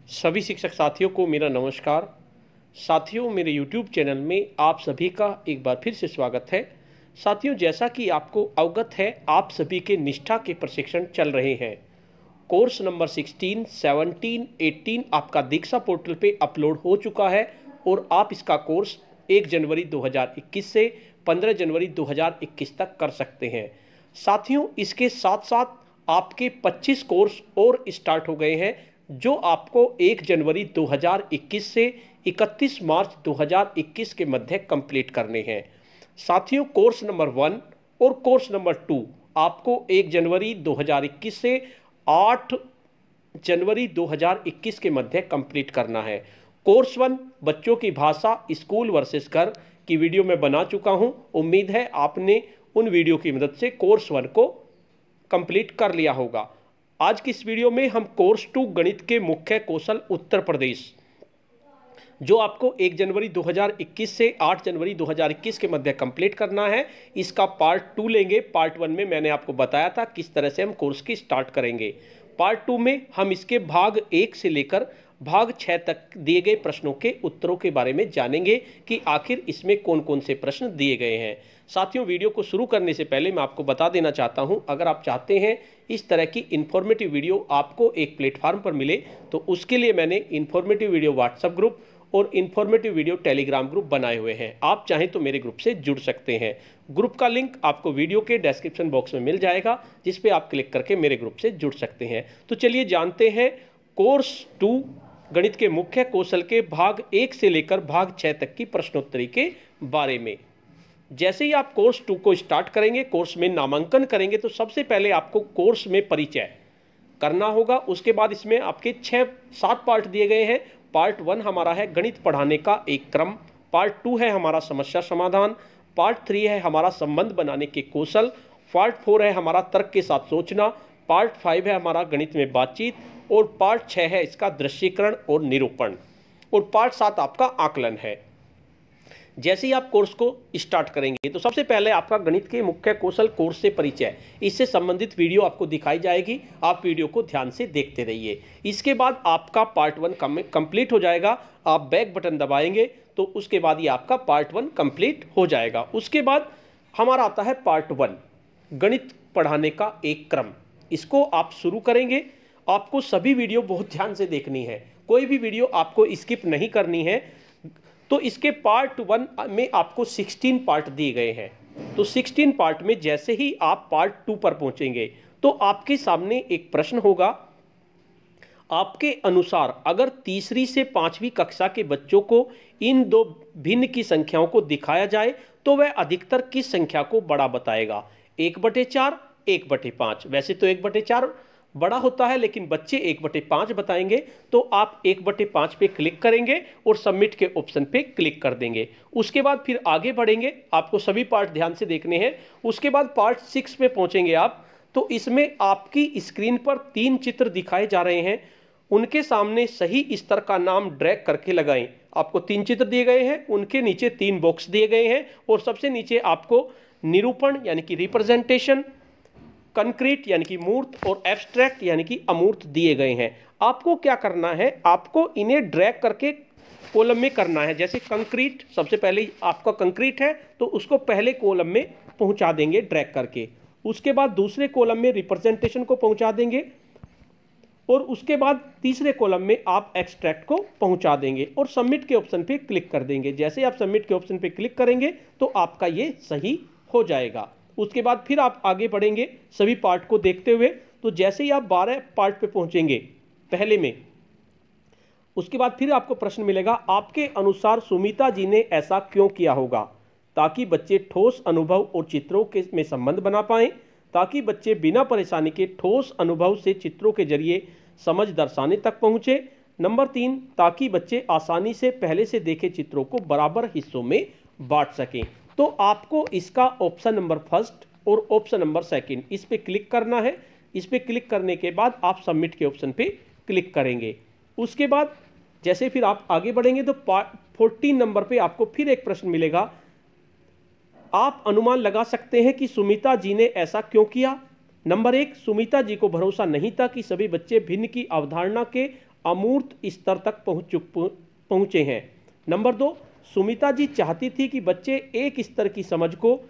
सभी शिक्षक साथियों को मेरा नमस्कार। साथियों, मेरे YouTube चैनल में आप सभी का एक बार फिर से स्वागत है। साथियों, जैसा कि आपको अवगत है, आप सभी के निष्ठा के प्रशिक्षण चल रहे हैं। कोर्स नंबर 16, 17, 18 आपका दीक्षा पोर्टल पे अपलोड हो चुका है और आप इसका कोर्स 1 जनवरी 2021 से 15 जनवरी 2021 तक कर सकते हैं। साथियों, इसके साथ साथ आपके 25 कोर्स और स्टार्ट हो गए हैं जो आपको 1 जनवरी 2021 से 31 मार्च 2021 के मध्य कंप्लीट करने हैं। साथियों, कोर्स नंबर 1 और कोर्स नंबर 2 आपको 1 जनवरी 2021 से 8 जनवरी 2021 के मध्य कंप्लीट करना है। कोर्स 1 बच्चों की भाषा स्कूल वर्सेस घर की वीडियो मैं बना चुका हूं। उम्मीद है आपने उन वीडियो की मदद से कोर्स 1 को कंप्लीट कर लिया होगा। आज की इस वीडियो में हम कोर्स 2 गणित के मुख्य कौशल उत्तर प्रदेश, जो आपको 1 जनवरी 2021 से 8 जनवरी 2021 के मध्य कंप्लीट करना है, इसका पार्ट 2 लेंगे। पार्ट 1 में मैंने आपको बताया था किस तरह से हम कोर्स की स्टार्ट करेंगे। पार्ट 2 में हम इसके भाग 1 से लेकर भाग 6 तक दिए गए प्रश्नों के उत्तरों के बारे में जानेंगे कि आखिर इसमें कौन कौन से प्रश्न दिए गए हैं। साथियों, वीडियो को शुरू करने से पहले मैं आपको बता देना चाहता हूं, अगर आप चाहते हैं इस तरह की इन्फॉर्मेटिव वीडियो आपको एक प्लेटफार्म पर मिले तो उसके लिए मैंने इन्फॉर्मेटिव वीडियो व्हाट्सएप ग्रुप और इन्फॉर्मेटिव वीडियो टेलीग्राम ग्रुप बनाए हुए हैं। आप चाहें तो मेरे ग्रुप से जुड़ सकते हैं। ग्रुप का लिंक आपको वीडियो के डिस्क्रिप्शन बॉक्स में मिल जाएगा, जिस पे आप क्लिक करके मेरे ग्रुप से जुड़ सकते हैं। तो चलिए जानते हैं कोर्स 2 गणित के मुख्य कौशल के भाग 1 से लेकर भाग 6 तक की प्रश्नोत्तरी के बारे में। जैसे ही आप कोर्स 2 को स्टार्ट करेंगे, कोर्स में नामांकन करेंगे, तो सबसे पहले आपको कोर्स में परिचय करना होगा। उसके बाद इसमें आपके 6-7 पार्ट दिए गए हैं। पार्ट 1 हमारा है गणित पढ़ाने का एक क्रम, पार्ट 2 है हमारा समस्या समाधान, पार्ट 3 है हमारा संबंध बनाने के कौशल, पार्ट 4 है हमारा तर्क के साथ सोचना, पार्ट 5 है हमारा गणित में बातचीत और पार्ट 6 है इसका दृश्यीकरण और निरूपण, और पार्ट 7 आपका आकलन है। जैसे ही आप कोर्स को स्टार्ट करेंगे तो सबसे पहले आपका गणित के मुख्य कौशल कोर्स से परिचय, इससे संबंधित वीडियो आपको दिखाई जाएगी। आप वीडियो को ध्यान से देखते रहिए। इसके बाद आपका पार्ट 1 कंप्लीट हो जाएगा। आप बैक बटन दबाएंगे तो उसके बाद ये आपका पार्ट 1 कंप्लीट हो जाएगा। उसके बाद हमारा आता है पार्ट 1 गणित पढ़ाने का एक क्रम। इसको आप शुरू करेंगे। आपको सभी वीडियो बहुत ध्यान से देखनी है, कोई भी वीडियो आपको स्किप नहीं करनी है। तो इसके पार्ट 1 में आपको 16 पार्ट दिए गए हैं। तो 16 पार्ट में जैसे ही आप पार्ट 2 पर पहुंचेंगे तो आपके सामने एक प्रश्न होगा। आपके अनुसार अगर तीसरी से 5वीं कक्षा के बच्चों को इन दो भिन्न की संख्याओं को दिखाया जाए तो वह अधिकतर किस संख्या को बड़ा बताएगा? 1/4, 1/5। वैसे तो 1/4 बड़ा होता है, लेकिन बच्चे 1/5 बताएंगे। तो आप 1/5 पे क्लिक करेंगे और सबमिट के ऑप्शन पे क्लिक कर देंगे। उसके बाद फिर आगे बढ़ेंगे। आपको सभी पार्ट ध्यान से देखने हैं। उसके बाद पार्ट 6 पे पहुंचेंगे आप, तो इसमें आपकी स्क्रीन पर 3 चित्र दिखाए जा रहे हैं। उनके सामने सही स्तर का नाम ड्रैग करके लगाएं। आपको 3 चित्र दिए गए हैं, उनके नीचे 3 बॉक्स दिए गए हैं और सबसे नीचे आपको निरूपण यानी कि रिप्रेजेंटेशन, कंक्रीट यानी कि मूर्त और एब्स्ट्रैक्ट यानी कि अमूर्त दिए गए हैं। आपको क्या करना है? आपको इन्हें ड्रैग करके कॉलम में करना है। जैसे कंक्रीट, सबसे पहले आपका कंक्रीट है तो उसको पहले कॉलम में पहुंचा देंगे ड्रैग करके। उसके बाद दूसरे कॉलम में रिप्रेजेंटेशन को पहुंचा देंगे और उसके बाद तीसरे कॉलम में आप एक्सट्रैक्ट को पहुंचा देंगे और सबमिट के ऑप्शन पे क्लिक कर देंगे। जैसे आप सबमिट के ऑप्शन पे क्लिक करेंगे तो आपका ये सही हो जाएगा। उसके बाद फिर आप आगे बढ़ेंगे सभी पार्ट को देखते हुए। तो जैसे ही आप 12 पार्ट पे पहुंचेंगे पहले में, उसके बाद फिर आपको प्रश्न मिलेगा, आपके अनुसार सुमिता जी ने ऐसा क्यों किया होगा? ताकि बच्चे ठोस अनुभव और चित्रों के में संबंध बना पाएं, ताकि बच्चे बिना परेशानी के ठोस अनुभव से चित्रों के जरिए समझ दर्शाने तक पहुंचे। नंबर 3, ताकि बच्चे आसानी से पहले से देखे चित्रों को बराबर हिस्सों में बांट सकें। तो आपको इसका ऑप्शन नंबर 1 और ऑप्शन नंबर 2 इस पे क्लिक करना है। इस पे क्लिक करने के बाद आप सबमिट के ऑप्शन पे क्लिक करेंगे। उसके बाद जैसे फिर आप आगे बढ़ेंगे तो 14 नंबर पे आपको फिर एक प्रश्न मिलेगा। आप अनुमान लगा सकते हैं कि सुमिता जी ने ऐसा क्यों किया? नंबर 1, सुमिता जी को भरोसा नहीं था कि सभी बच्चे भिन्न की अवधारणा के अमूर्त स्तर तक पहुंचे हैं। नंबर 2, सुमिता जी चाहती थी कि बच्चे एक स्तर की समझ को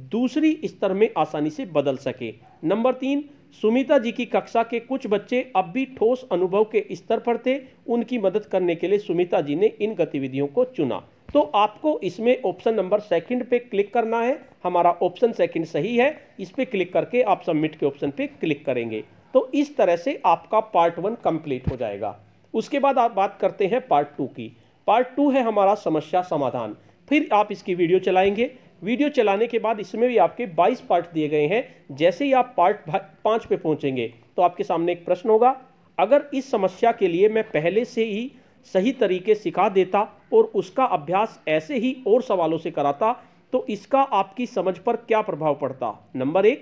दूसरी स्तर में आसानी से बदल सके। नंबर 3, सुमिता जी की कक्षा के कुछ बच्चे अब भी ठोस अनुभव के स्तर पर थे, उनकी मदद करने के लिए सुमिता जी ने इन गतिविधियों को चुना। तो आपको इसमें ऑप्शन नंबर सेकंड पे क्लिक करना है। हमारा ऑप्शन सेकंड सही है, इस पे क्लिक करके आप सबमिट के ऑप्शन पे क्लिक करेंगे। तो इस तरह से आपका पार्ट 1 कंप्लीट हो जाएगा। उसके बाद आप बात करते हैं पार्ट 2 की। पार्ट 2 है हमारा समस्या समाधान। फिर आप इसकी वीडियो चलाएंगे। वीडियो चलाने के बाद इसमें भी आपके 22 पार्ट दिए गए हैं। जैसे ही आप पार्ट 5 पे पहुंचेंगे तो आपके सामने एक प्रश्न होगा, अगर इस समस्या के लिए मैं पहले से ही सही तरीके सिखा देता और उसका अभ्यास ऐसे ही और सवालों से कराता तो इसका आपकी समझ पर क्या प्रभाव पड़ता। नंबर 1,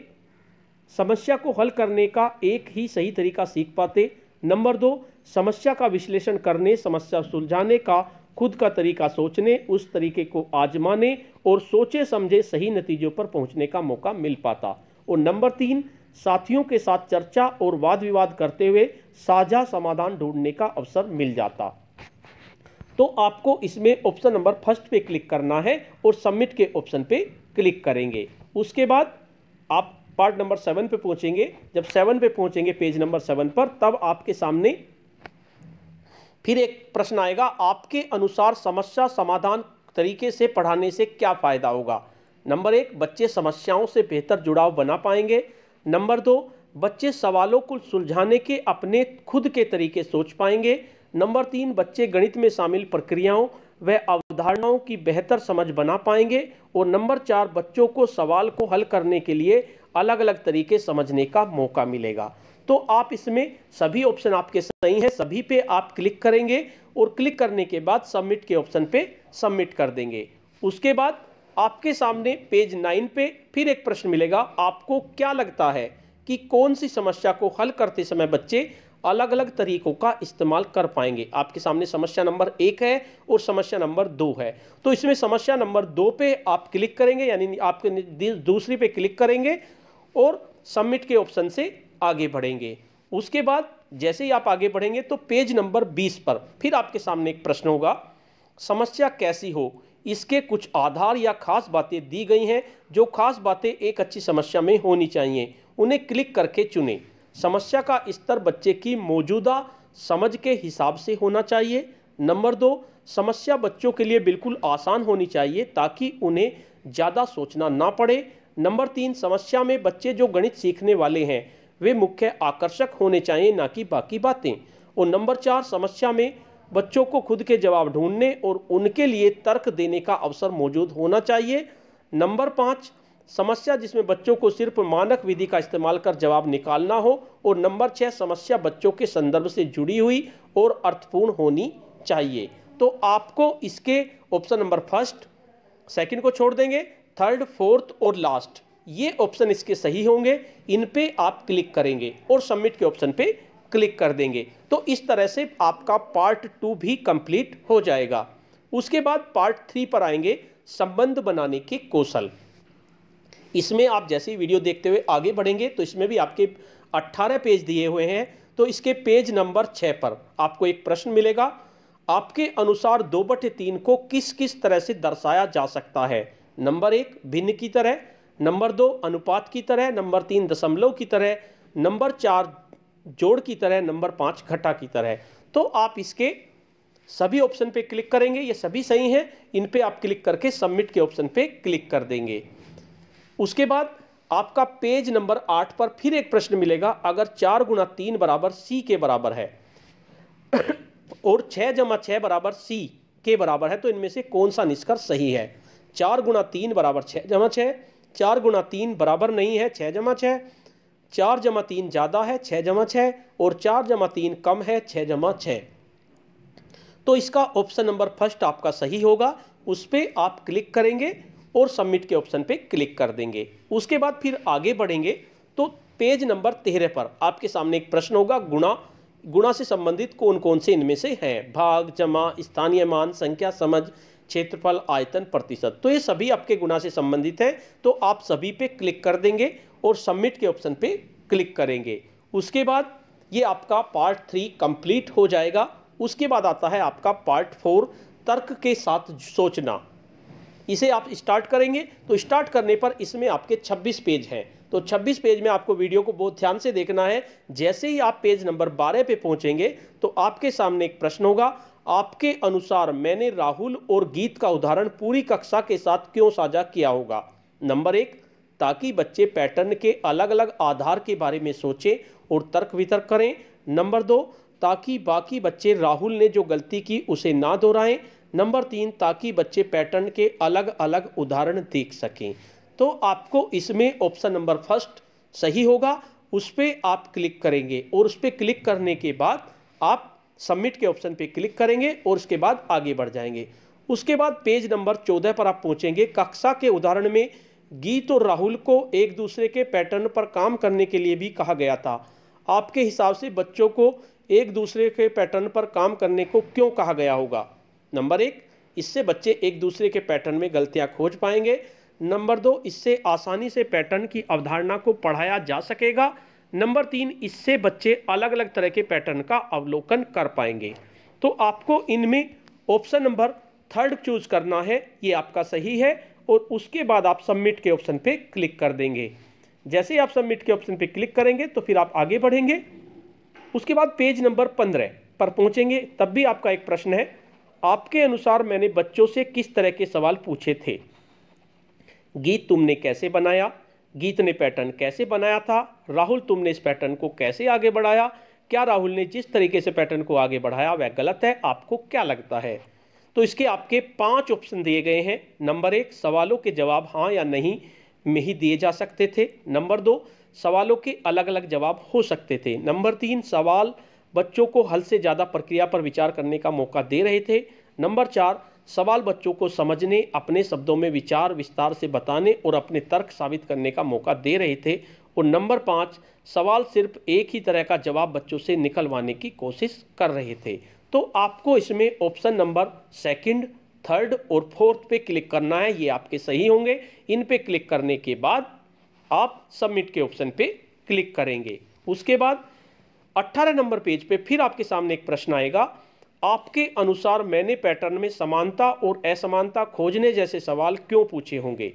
समस्या को हल करने का एक ही सही तरीका सीख पाते। नंबर 2, समस्या का विश्लेषण करने, समस्या सुलझाने का खुद का तरीका सोचने, उस तरीके को आजमाने और सोचे समझे सही नतीजों पर पहुंचने का मौका मिल पाता। और नंबर 3, साथियों के साथ चर्चा और वाद विवाद करते हुए साझा समाधान ढूंढने का अवसर मिल जाता। तो आपको इसमें ऑप्शन नंबर फर्स्ट पे क्लिक करना है और सबमिट के ऑप्शन पे क्लिक करेंगे। उसके बाद आप पार्ट नंबर 7 पे पहुंचेंगे। जब 7 पे पहुंचेंगे पेज नंबर 7 पर, तब आपके सामने फिर एक प्रश्न आएगा, आपके अनुसार समस्या समाधान तरीके से पढ़ाने से क्या फायदा होगा। नंबर 1, बच्चे समस्याओं से बेहतर जुड़ाव बना पाएंगे। नंबर 2, बच्चे सवालों को सुलझाने के अपने खुद के तरीके सोच पाएंगे। नंबर 3, बच्चे गणित में शामिल प्रक्रियाओं व अवधारणाओं की बेहतर समझ बना पाएंगे। और नंबर 4, बच्चों को सवाल को हल करने के लिए अलग अलग तरीके समझने का मौका मिलेगा। तो आप इसमें सभी ऑप्शन आपके सही हैं, सभी पे आप क्लिक करेंगे और क्लिक करने के बाद सबमिट के ऑप्शन पे सबमिट कर देंगे। उसके बाद आपके सामने पेज 9 पे फिर एक प्रश्न मिलेगा, आपको क्या लगता है कि कौन सी समस्या को हल करते समय बच्चे अलग अलग तरीकों का इस्तेमाल कर पाएंगे। आपके सामने समस्या नंबर 1 है और समस्या नंबर 2 है। तो इसमें समस्या नंबर 2 पे आप क्लिक करेंगे, यानी आपके दूसरी पे क्लिक करेंगे और सबमिट के ऑप्शन से आगे बढ़ेंगे। उसके बाद जैसे ही आप आगे बढ़ेंगे तो पेज नंबर 20 पर फिर आपके सामने एक प्रश्न होगा, समस्या कैसी हो, इसके कुछ आधार या खास बातें दी गई हैं। जो खास बातें एक अच्छी समस्या में होनी चाहिए, उन्हें क्लिक करके चुनें। समस्या का स्तर बच्चे की मौजूदा समझ के हिसाब से होना चाहिए। नंबर 2, समस्या बच्चों के लिए बिल्कुल आसान होनी चाहिए ताकि उन्हें ज़्यादा सोचना ना पड़े। नंबर 3, समस्या में बच्चे जो गणित सीखने वाले हैं वे मुख्य आकर्षक होने चाहिए, ना कि बाकी बातें। और नंबर 4, समस्या में बच्चों को खुद के जवाब ढूंढने और उनके लिए तर्क देने का अवसर मौजूद होना चाहिए। नंबर 5, समस्या जिसमें बच्चों को सिर्फ मानक विधि का इस्तेमाल कर जवाब निकालना हो। और नंबर 6, समस्या बच्चों के संदर्भ से जुड़ी हुई और अर्थपूर्ण होनी चाहिए। तो आपको इसके ऑप्शन नंबर फर्स्ट, सेकंड को छोड़ देंगे, थर्ड, फोर्थ और लास्ट ये ऑप्शन इसके सही होंगे। इन पे आप क्लिक करेंगे और सबमिट के ऑप्शन पे क्लिक कर देंगे। तो इस तरह से आपका पार्ट 2 भी कंप्लीट हो जाएगा। उसके बाद पार्ट 3 पर आएंगे, संबंध बनाने के कौशल। इसमें आप जैसे ही वीडियो देखते हुए आगे बढ़ेंगे तो इसमें भी आपके 18 पेज दिए हुए हैं। तो इसके पेज नंबर 6 पर आपको एक प्रश्न मिलेगा, आपके अनुसार 2/3 को किस किस तरह से दर्शाया जा सकता है। नंबर 1, भिन्न की तरह। नंबर 2, अनुपात की तरह। नंबर 3, दशमलव की तरह। नंबर 4, जोड़ की तरह। नंबर 5, घटा की तरह। तो आप इसके सभी ऑप्शन पे क्लिक करेंगे, ये सभी सही हैं। इन पे आप क्लिक करके सबमिट के ऑप्शन पे क्लिक कर देंगे। उसके बाद आपका पेज नंबर 8 पर फिर एक प्रश्न मिलेगा, अगर 4 × 3 बराबर C के बराबर है और 6 + 6 बराबर C के बराबर है तो इनमें से कौन सा निष्कर्ष सही है। 4 × 3 बराबर 6 × 6, 4 × 3 बराबर नहीं है 6 × 6, 4 × 3 ज़्यादा है 6 × 6 और 4 × 3 कम है 6 × 6। तो इसका ऑप्शन नंबर फर्स्ट आपका सही होगा। उस पर आप क्लिक करेंगे और सबमिट के ऑप्शन पे क्लिक कर देंगे। उसके बाद फिर आगे बढ़ेंगे तो पेज नंबर 13 पर आपके सामने एक प्रश्न होगा, गुणा से संबंधित कौन कौन से इनमें से हैं। भाग, जमा, स्थानीय मान, संख्या, समझ, क्षेत्रफल, आयतन, प्रतिशत। तो ये सभी आपके गुणा से संबंधित है। तो आप सभी पे क्लिक कर देंगे और सबमिट के ऑप्शन पे क्लिक करेंगे। उसके बाद ये आपका पार्ट 3 कंप्लीट हो जाएगा। उसके बाद आता है आपका पार्ट 4 तर्क के साथ सोचना। इसे आप स्टार्ट करेंगे तो स्टार्ट करने पर इसमें आपके 26 पेज हैं। तो 26 पेज में आपको वीडियो को बहुत ध्यान से देखना है। जैसे ही आप पेज नंबर 12 पे पहुंचेंगे तो आपके सामने एक प्रश्न होगा, आपके अनुसार मैंने राहुल और गीत का उदाहरण पूरी कक्षा के साथ क्यों साझा किया होगा। नंबर 1, ताकि बच्चे पैटर्न के अलग अलग आधार के बारे में सोचें और तर्क वितर्क करें। नंबर 2, ताकि बाकी बच्चे राहुल ने जो गलती की उसे ना दोहराएं। नंबर 3, ताकि बच्चे पैटर्न के अलग अलग उदाहरण देख सकें। तो आपको इसमें ऑप्शन नंबर फर्स्ट सही होगा, उस पर आप क्लिक करेंगे और उस पर क्लिक करने के बाद आप सबमिट के ऑप्शन पे क्लिक करेंगे और उसके बाद आगे बढ़ जाएंगे। उसके बाद पेज नंबर 14 पर आप पहुंचेंगे। कक्षा के उदाहरण में गीत और राहुल को एक दूसरे के पैटर्न पर काम करने के लिए भी कहा गया था। आपके हिसाब से बच्चों को एक दूसरे के पैटर्न पर काम करने को क्यों कहा गया होगा। नंबर 1, इससे बच्चे एक दूसरे के पैटर्न में गलतियां खोज पाएंगे। नंबर 2, इससे आसानी से पैटर्न की अवधारणा को पढ़ाया जा सकेगा। नंबर 3, इससे बच्चे अलग अलग तरह के पैटर्न का अवलोकन कर पाएंगे। तो आपको इनमें ऑप्शन नंबर 3 चूज करना है, ये आपका सही है। और उसके बाद आप सबमिट के ऑप्शन पे क्लिक कर देंगे। जैसे ही आप सबमिट के ऑप्शन पे क्लिक करेंगे तो फिर आप आगे बढ़ेंगे। उसके बाद पेज नंबर 15 पर पहुंचेंगे, तब भी आपका एक प्रश्न है, आपके अनुसार मैंने बच्चों से किस तरह के सवाल पूछे थे। गीत, तुमने कैसे बनाया। गीत ने पैटर्न कैसे बनाया था। राहुल, तुमने इस पैटर्न को कैसे आगे बढ़ाया। क्या राहुल ने जिस तरीके से पैटर्न को आगे बढ़ाया वह गलत है, आपको क्या लगता है। तो इसके आपके 5 ऑप्शन दिए गए हैं। नंबर 1, सवालों के जवाब हाँ या नहीं में ही दिए जा सकते थे। नंबर 2, सवालों के अलग अलग जवाब हो सकते थे। नंबर 3, सवाल बच्चों को हल से ज़्यादा प्रक्रिया पर विचार करने का मौका दे रहे थे। नंबर 4, सवाल बच्चों को समझने, अपने शब्दों में विचार विस्तार से बताने और अपने तर्क साबित करने का मौका दे रहे थे। और नंबर 5, सवाल सिर्फ एक ही तरह का जवाब बच्चों से निकलवाने की कोशिश कर रहे थे। तो आपको इसमें ऑप्शन नंबर 2, 3 और 4 पे क्लिक करना है, ये आपके सही होंगे। इन पे क्लिक करने के बाद आप सबमिट के ऑप्शन पे क्लिक करेंगे। उसके बाद 18 नंबर पेज पे फिर आपके सामने एक प्रश्न आएगा, आपके अनुसार मैंने पैटर्न में समानता और असमानता खोजने जैसे सवाल क्यों पूछे होंगे।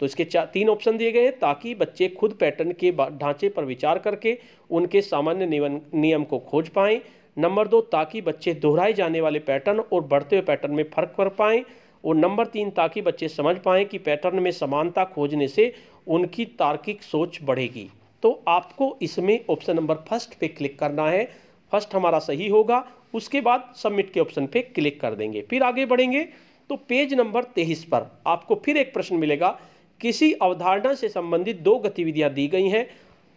तो इसके 3 ऑप्शन दिए गए हैं, ताकि बच्चे खुद पैटर्न के ढांचे पर विचार करके उनके सामान्य नियम को खोज पाएं। नंबर 2, ताकि बच्चे दोहराए जाने वाले पैटर्न और बढ़ते हुए पैटर्न में फर्क कर पाएं। और नंबर 3, ताकि बच्चे समझ पाएं कि पैटर्न में समानता खोजने से उनकी तार्किक सोच बढ़ेगी। तो आपको इसमें ऑप्शन नंबर 1 पे क्लिक करना है, फर्स्ट हमारा सही होगा। उसके बाद सबमिट के ऑप्शन पे क्लिक कर देंगे। फिर आगे बढ़ेंगे तो पेज नंबर 23 पर आपको फिर एक प्रश्न मिलेगा, किसी अवधारणा से संबंधित 2 गतिविधियां दी गई हैं,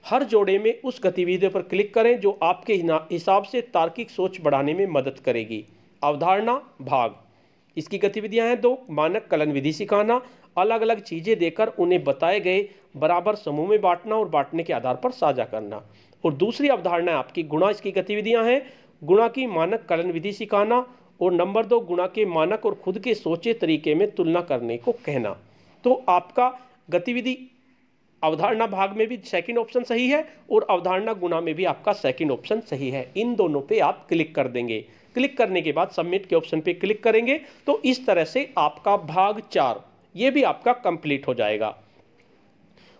हर जोड़े में उस गतिविधि पर क्लिक करें जो आपके हिसाब से तार्किक सोच बढ़ाने में मदद करेगी। अवधारणा भाग, इसकी गतिविधियां हैं 2, मानक कलन विधि सिखाना, अलग अलग चीज़ें देकर उन्हें बताए गए बराबर समूह में बांटना और बांटने के आधार पर साझा करना। और दूसरी अवधारणा आपकी गुणा, इसकी गतिविधियां हैं गुणा की मानक कलन विधि सिखाना और नंबर 2, गुणा के मानक और खुद के सोचे तरीके में तुलना करने को कहना। तो आपका गतिविधि अवधारणा भाग में भी 2nd ऑप्शन सही है और अवधारणा गुणा में भी आपका 2nd ऑप्शन सही है। इन दोनों पे आप क्लिक कर देंगे। क्लिक करने के बाद सबमिट के ऑप्शन पे क्लिक करेंगे तो इस तरह से आपका भाग 4 ये भी आपका कंप्लीट हो जाएगा।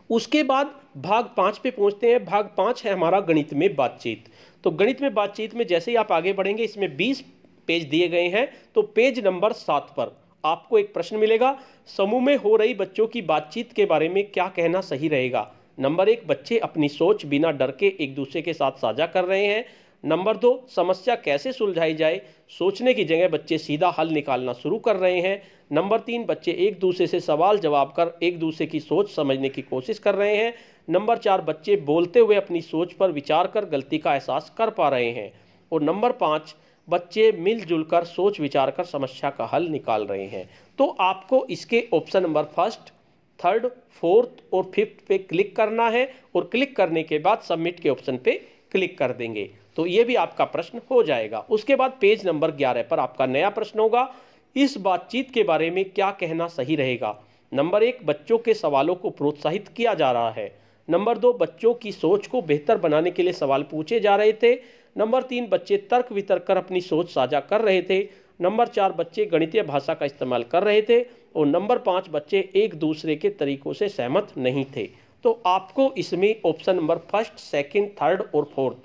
उसके बाद भाग 5 पे पहुंचते हैं। भाग 5 है हमारा गणित में बातचीत। तो गणित में बातचीत में जैसे ही आप आगे बढ़ेंगे, इसमें 20 पेज दिए गए हैं। तो पेज नंबर 7 पर आपको एक प्रश्न मिलेगा, समूह में हो रही बच्चों की बातचीत के बारे में क्या कहना सही रहेगा। नंबर 1, बच्चे अपनी सोच बिना डर के एक दूसरे के साथ साझा कर रहे हैं। नंबर 2, समस्या कैसे सुलझाई जाए, सोचने की जगह बच्चे सीधा हल निकालना शुरू कर रहे हैं। नंबर 3, बच्चे एक दूसरे से सवाल जवाब कर एक दूसरे की सोच समझने की कोशिश कर रहे हैं। नंबर 4, बच्चे बोलते हुए अपनी सोच पर विचार कर गलती का एहसास कर पा रहे हैं। और नंबर 5, बच्चे मिलजुल कर सोच विचार कर समस्या का हल निकाल रहे हैं। तो आपको इसके ऑप्शन नंबर 1, 3, 4 और 5 पे क्लिक करना है और क्लिक करने के बाद सबमिट के ऑप्शन पे क्लिक कर देंगे तो ये भी आपका प्रश्न हो जाएगा। उसके बाद पेज नंबर 11 पर आपका नया प्रश्न होगा, इस बातचीत के बारे में क्या कहना सही रहेगा। नंबर 1, बच्चों के सवालों को प्रोत्साहित किया जा रहा है। नंबर 2, बच्चों की सोच को बेहतर बनाने के लिए सवाल पूछे जा रहे थे। नंबर 3, बच्चे तर्क वितर्क कर अपनी सोच साझा कर रहे थे। नंबर 4, बच्चे गणितीय भाषा का इस्तेमाल कर रहे थे। और नंबर 5, बच्चे एक दूसरे के तरीकों से सहमत नहीं थे। तो आपको इसमें option number first, second, third और फोर्थ,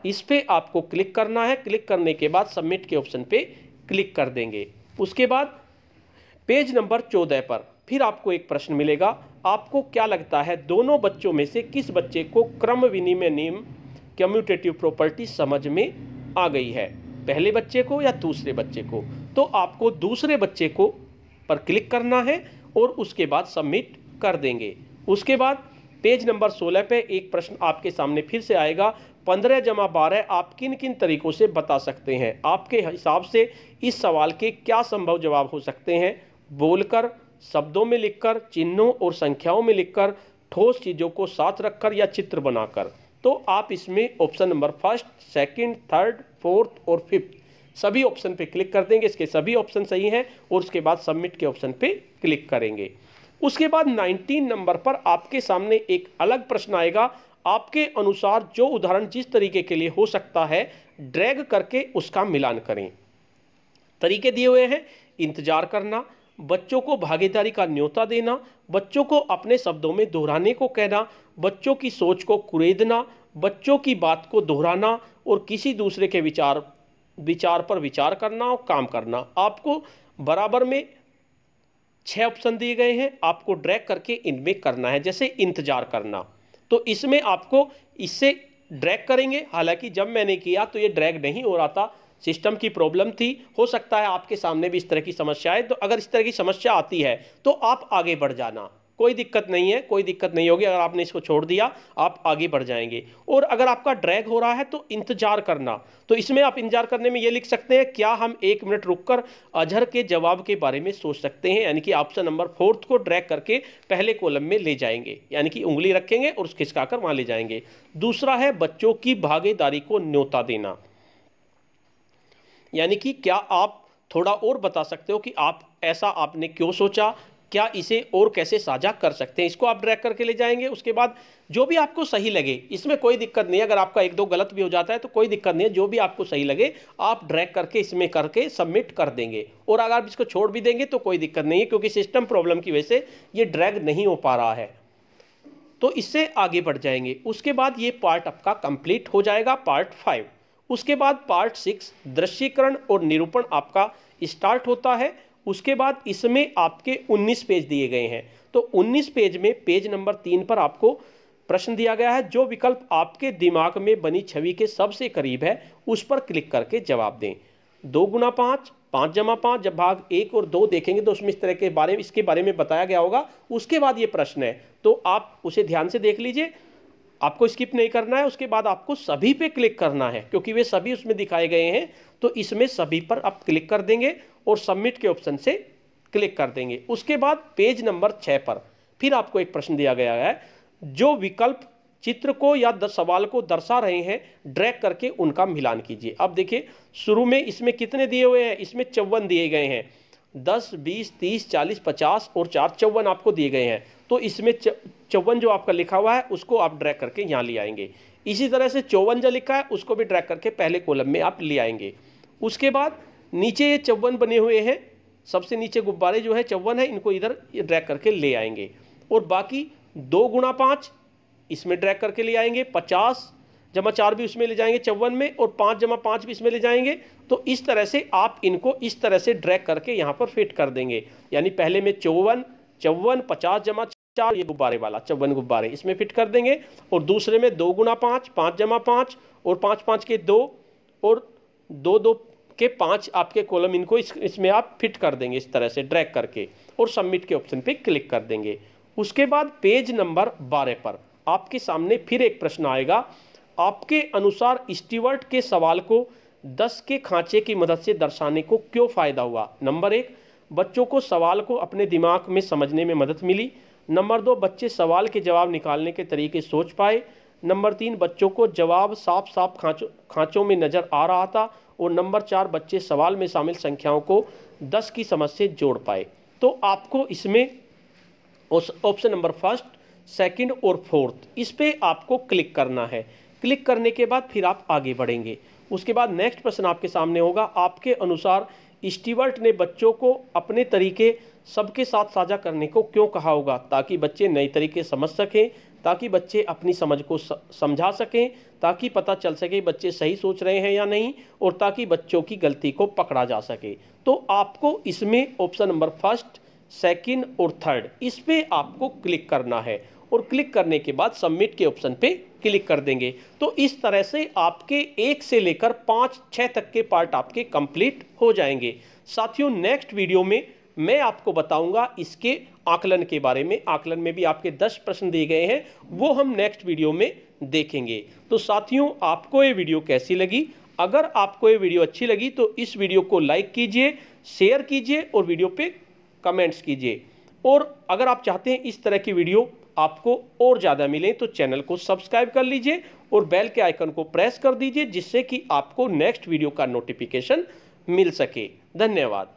इस पे आपको क्लिक करना है। क्लिक करने के बाद सबमिट के ऑप्शन पे क्लिक कर देंगे। उसके बाद पेज नंबर 14 पर फिर आपको एक प्रश्न मिलेगा। आपको क्या लगता है दोनों बच्चों में से किस बच्चे को क्रम विनिमय नियम कम्यूटेटिव प्रॉपर्टी समझ में आ गई है, पहले बच्चे को या दूसरे बच्चे को? तो आपको दूसरे बच्चे को पर क्लिक करना है और उसके बाद सबमिट कर देंगे। उसके बाद पेज नंबर 16 पे एक प्रश्न आपके सामने फिर से आएगा। 15 जमा 12 आप किन किन तरीकों से बता सकते हैं? आपके हिसाब से इस सवाल के क्या संभव जवाब हो सकते हैं? बोलकर, शब्दों में लिखकर, चिन्हों और संख्याओं में लिखकर, ठोस चीज़ों को साथ रखकर या चित्र बनाकर। तो आप इसमें option number first, second, third, fourth और फिफ्थ सभी ऑप्शन पे क्लिक कर देंगे। इसके सभी ऑप्शन सही हैं और उसके बाद सबमिट के ऑप्शन पे क्लिक करेंगे। उसके बाद 19 नंबर पर आपके सामने एक अलग प्रश्न आएगा। आपके अनुसार जो उदाहरण जिस तरीके के लिए हो सकता है, ड्रैग करके उसका मिलान करें। तरीके दिए हुए हैं: इंतजार करना, बच्चों को भागीदारी का न्योता देना, बच्चों को अपने शब्दों में दोहराने को कहना, बच्चों की सोच को कुरेदना, बच्चों की बात को दोहराना और किसी दूसरे के विचार पर विचार करना और काम करना। आपको बराबर में 6 ऑप्शन दिए गए हैं, आपको ड्रैग करके इनमें करना है। जैसे इंतजार करना, तो इसमें आपको इससे ड्रैग करेंगे। हालांकि जब मैंने किया तो ये ड्रैग नहीं हो रहा था, सिस्टम की प्रॉब्लम थी। हो सकता है आपके सामने भी इस तरह की समस्या है, तो अगर इस तरह की समस्या आती है तो आप आगे बढ़ जाना, कोई दिक्कत नहीं है, कोई दिक्कत नहीं होगी। अगर आपने इसको छोड़ दिया आप आगे बढ़ जाएंगे। और अगर आपका ड्रैग हो रहा है तो इंतजार करना, तो इसमें आप इंतजार करने में ये लिख सकते हैं, क्या हम 1 मिनट रुककर अजहर के जवाब के बारे में सोच सकते हैं? यानी कि ऑप्शन नंबर फोर्थ को ड्रैग करके पहले कॉलम में ले जाएंगे, यानी कि उंगली रखेंगे और खिसकाकर वहां ले जाएंगे। दूसरा है बच्चों की भागीदारी को न्योता देना, यानी कि क्या आप थोड़ा और बता सकते हो कि आप ऐसा आपने क्यों सोचा, क्या इसे और कैसे साझा कर सकते हैं? इसको आप ड्रैग करके ले जाएंगे। उसके बाद जो भी आपको सही लगे, इसमें कोई दिक्कत नहीं है, अगर आपका 1-2 गलत भी हो जाता है तो कोई दिक्कत नहीं है, जो भी आपको सही लगे आप ड्रैग करके इसमें करके सबमिट कर देंगे। और अगर आप इसको छोड़ भी देंगे तो कोई दिक्कत नहीं है, क्योंकि सिस्टम प्रॉब्लम की वजह से ये ड्रैग नहीं हो पा रहा है, तो इससे आगे बढ़ जाएंगे। उसके बाद ये पार्ट आपका कंप्लीट हो जाएगा, पार्ट 5। उसके बाद पार्ट 6 दृश्यीकरण और निरूपण आपका स्टार्ट होता है। उसके बाद इसमें आपके 19 पेज दिए गए हैं। तो 19 पेज में पेज नंबर 3 पर आपको प्रश्न दिया गया है, जो विकल्प आपके दिमाग में बनी छवि के सबसे करीब है उस पर क्लिक करके जवाब दें। 2 गुना 5, 5 जमा 5, जब भाग 1 और 2 देखेंगे तो उसमें इस तरह के इसके बारे में बताया गया होगा। उसके बाद ये प्रश्न है, तो आप उसे ध्यान से देख लीजिए, आपको स्किप नहीं करना है। उसके बाद आपको सभी पे क्लिक करना है, क्योंकि वे सभी उसमें दिखाए गए हैं, तो इसमें सभी पर आप क्लिक कर देंगे और सबमिट के ऑप्शन से क्लिक कर देंगे। उसके बाद पेज नंबर 6 पर फिर आपको एक प्रश्न दिया गया है, जो विकल्प चित्र को या सवाल को दर्शा रहे हैं, ड्रैग करके उनका मिलान कीजिए। अब देखिए शुरू में इसमें कितने दिए हुए हैं, इसमें 54 दिए गए हैं, 10, 20, 30, 40, 50 और 4 54 आपको दिए गए हैं। तो इसमें 54 जो आपका लिखा हुआ है उसको आप ड्रैग करके यहाँ ले आएंगे। इसी तरह से 54 जो लिखा है उसको भी ड्रैग करके पहले कॉलम में आप ले आएंगे। उसके बाद नीचे ये 54 बने हुए हैं, सबसे नीचे गुब्बारे जो है 54 है, इनको इधर ड्रैग करके ले आएंगे। और बाकी 2 गुना 5 इसमें ड्रैग करके ले आएंगे, 50 जमा 4 भी उसमें ले जाएंगे 54 में, और 5 जमा 5 भी इसमें ले जाएंगे। तो इस तरह से आप इनको इस तरह से ड्रैग करके यहाँ पर फिट कर देंगे, यानी पहले में 54, 50 जमा 4 ये गुब्बारे वाला 54 गुब्बारे इसमें फिट कर देंगे, और दूसरे में 2 गुना 5, 5 जमा 5 और 5 5 के 2 और 2 2 के 5 आपके कॉलम, इनको इसमें आप फिट कर देंगे इस तरह से ड्रैग करके, और सबमिट के ऑप्शन पे क्लिक कर देंगे। उसके बाद पेज नंबर 12 पर आपके सामने फिर एक प्रश्न आएगा, आपके अनुसार स्टीवर्ट के सवाल को 10 के खांचे की मदद से दर्शाने को क्यों फायदा हुआ? नंबर 1, बच्चों को सवाल को अपने दिमाग में समझने में मदद मिली। नंबर 2, बच्चे सवाल के जवाब निकालने के तरीके सोच पाए। नंबर 3, बच्चों को जवाब साफ साफ खांचों में नजर आ रहा था। और नंबर 4, बच्चे सवाल में शामिल संख्याओं को 10 की समझ से जोड़ पाए। तो आपको इसमें ऑप्शन नंबर फर्स्ट, सेकंड और फोर्थ, इस पे आपको क्लिक करना है। क्लिक करने के बाद फिर आप आगे बढ़ेंगे। उसके बाद नेक्स्ट प्रश्न आपके सामने होगा, आपके अनुसार स्टीवर्ट ने बच्चों को अपने तरीके सबके साथ साझा करने को क्यों कहा होगा? ताकि बच्चे नए तरीके समझ सकें, ताकि बच्चे अपनी समझ को समझा सकें, ताकि पता चल सके बच्चे सही सोच रहे हैं या नहीं, और ताकि बच्चों की गलती को पकड़ा जा सके। तो आपको इसमें ऑप्शन नंबर फर्स्ट, सेकंड और थर्ड, इस पे आपको क्लिक करना है और क्लिक करने के बाद सबमिट के ऑप्शन पे क्लिक कर देंगे। तो इस तरह से आपके 1 से लेकर 5, 6 तक के पार्ट आपके कंप्लीट हो जाएंगे। साथियों, नेक्स्ट वीडियो में मैं आपको बताऊंगा इसके आकलन के बारे में। आकलन में भी आपके 10 प्रश्न दिए गए हैं, वो हम नेक्स्ट वीडियो में देखेंगे। तो साथियों, आपको ये वीडियो कैसी लगी? अगर आपको ये वीडियो अच्छी लगी तो इस वीडियो को लाइक कीजिए, शेयर कीजिए और वीडियो पे कमेंट्स कीजिए। और अगर आप चाहते हैं इस तरह की वीडियो आपको और ज़्यादा मिले तो चैनल को सब्सक्राइब कर लीजिए और बेल के आइकन को प्रेस कर दीजिए, जिससे कि आपको नेक्स्ट वीडियो का नोटिफिकेशन मिल सके। धन्यवाद।